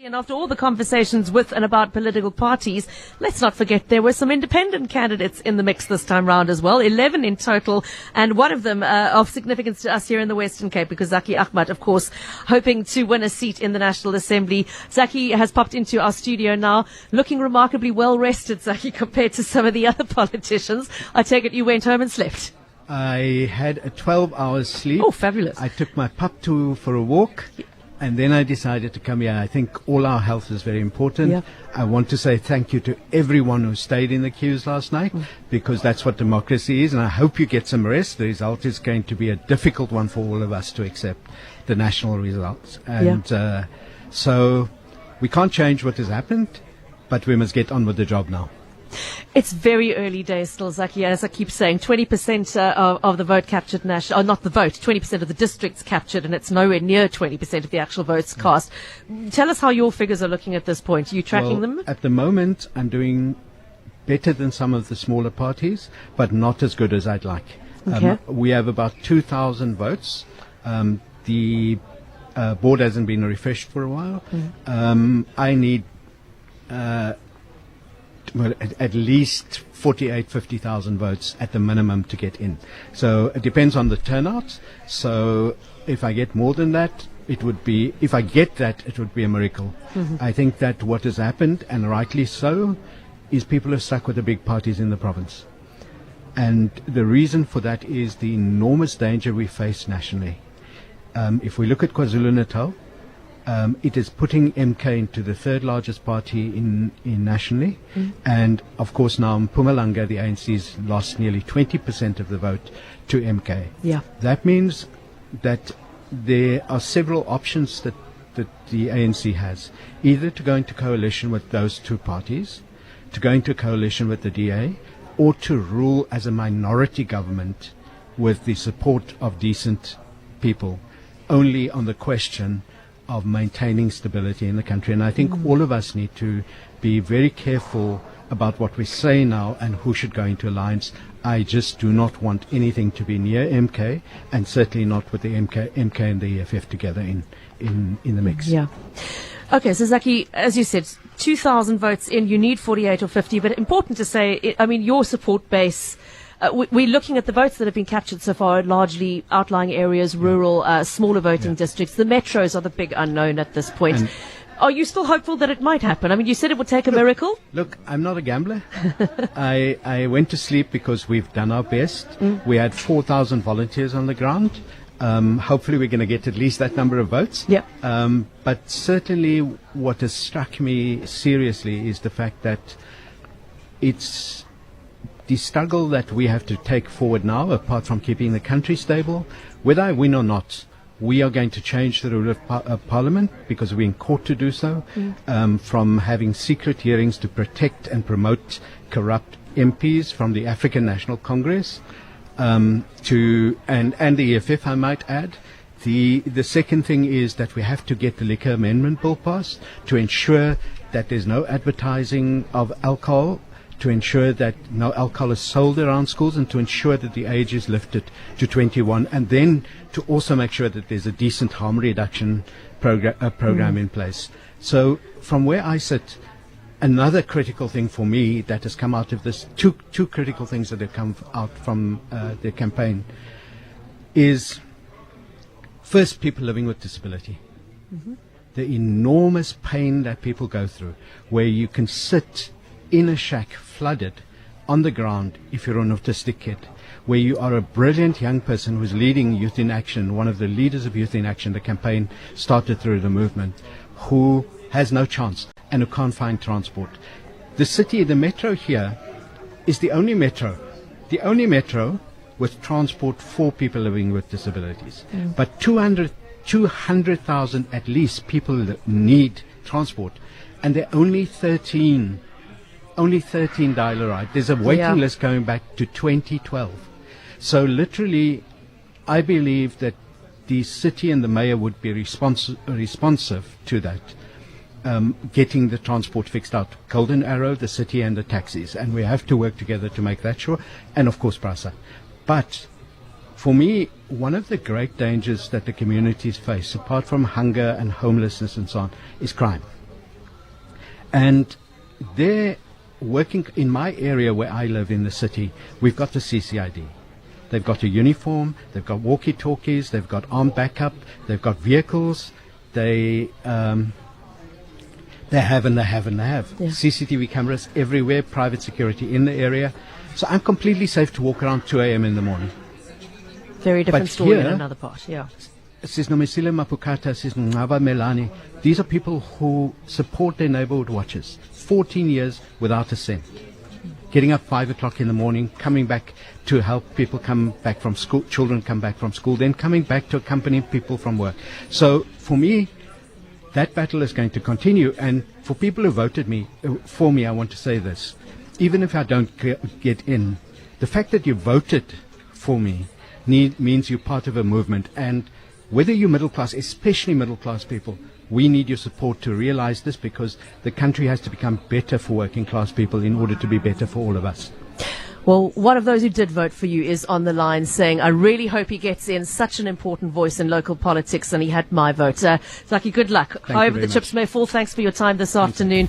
And after all the conversations with and about political parties, let's not forget there were some independent candidates in the mix this time round as well, 11 in total, and one of them of significance to us here in the Western Cape, because Zackie Achmat, of course, hoping to win a seat in the National Assembly. Zackie has popped into our studio now, looking remarkably well rested, Zackie, compared to some of the other politicians. I take it you went home and slept. I had a 12 hours sleep. Oh, fabulous. I took my pup for a walk. And then I decided to come here. I think all our health is very important. Yeah. I want to say thank you to everyone who stayed in the queues last night, because that's what democracy is. And I hope you get some rest. The result is going to be a difficult one for all of us to accept, the national results. And so we can't change what has happened, but we must get on with the job now. It's very early days still, Zackie, as I keep saying. 20% of the vote captured nationally, not the vote, 20% of the districts captured, and it's nowhere near 20% of the actual votes cast. Tell us how your figures are looking at this point. Are you tracking them? At the moment, I'm doing better than some of the smaller parties, but not as good as I'd like. Okay. We have about 2,000 votes. The board hasn't been refreshed for a while. I need at least 50,000 votes at the minimum to get in. So it depends on the turnout. So if I get more than that, it would be a miracle. I think that what has happened, and rightly so, is people are stuck with the big parties in the province. And the reason for that is the enormous danger we face nationally. If we look at KwaZulu-Natal, it is putting MK into the third largest party in nationally. And of course now in Mpumalanga, the ANC's lost nearly 20% of the vote to MK. Yeah. That means that there are several options that the ANC has, either to go into coalition with those two parties, to go into coalition with the DA, or to rule as a minority government with the support of decent people, only on the question of maintaining stability in the country. And I think all of us need to be very careful about what we say now and who should go into alliance. I just do not want anything to be near MK, and certainly not with the MK and the EFF together in the mix. Yeah. Okay, so Zackie, as you said, 2,000 votes in, you need 48 or 50, but important to say, I mean, your support base, we're looking at the votes that have been captured so far, largely outlying areas, rural, smaller voting districts. The metros are the big unknown at this point. And are you still hopeful that it might happen? I mean, you said it would take a miracle. Look, I'm not a gambler. I went to sleep because we've done our best. We had 4,000 volunteers on the ground. Hopefully we're going to get at least that number of votes. Yeah. But certainly what has struck me seriously is the fact that it's the struggle that we have to take forward now, apart from keeping the country stable. Whether I win or not, we are going to change the rule of Parliament, because we're in court to do so, from having secret hearings to protect and promote corrupt MPs from the African National Congress, and the EFF, I might add. The second thing is that we have to get the Liquor Amendment Bill passed to ensure that there's no advertising of alcohol, to ensure that no alcohol is sold around schools, and to ensure that the age is lifted to 21, and then to also make sure that there's a decent harm reduction program in place. So from where I sit, another critical thing for me that has come out of this, two critical things that have come out from the campaign, is first, people living with disability. The enormous pain that people go through, where you can sit in a shack flooded on the ground if you're an autistic kid, where you are a brilliant young person who's leading Youth in Action, one of the leaders of Youth in Action, the campaign started through the movement, who has no chance and who can't find transport. The city, the metro here, is the only metro with transport for people living with disabilities. But 200,000 at least people need transport, and there are only 13 dial-a-ride. There's a waiting list going back to 2012. So literally, I believe that the city and the mayor would be responsive to that, getting the transport fixed out. Golden Arrow, the city and the taxis. And we have to work together to make that sure. And of course, PRASA. But for me, one of the great dangers that the communities face, apart from hunger and homelessness and so on, is crime. And they're working in my area where I live in the city. We've got the CCID. They've got a uniform, they've got walkie-talkies, they've got armed backup, they've got vehicles, they have. Yeah. CCTV cameras everywhere, private security in the area. So I'm completely safe to walk around 2 a.m. in the morning. Very different story in another part, yeah. These are people who support their neighborhood watches. 14 years without a cent. Getting up 5 o'clock in the morning, coming back to help people come back from school, children come back from school, then coming back to accompany people from work. So for me, that battle is going to continue. And for people who voted for me, I want to say this. Even if I don't get in, the fact that you voted for me means you're part of a movement. And whether you're middle class, especially middle class people, we need your support to realize this, because the country has to become better for working class people in order to be better for all of us. Well, one of those who did vote for you is on the line saying, I really hope he gets in, such an important voice in local politics, and he had my vote. Zackie, good luck. However the chips may fall, thanks for your time this afternoon.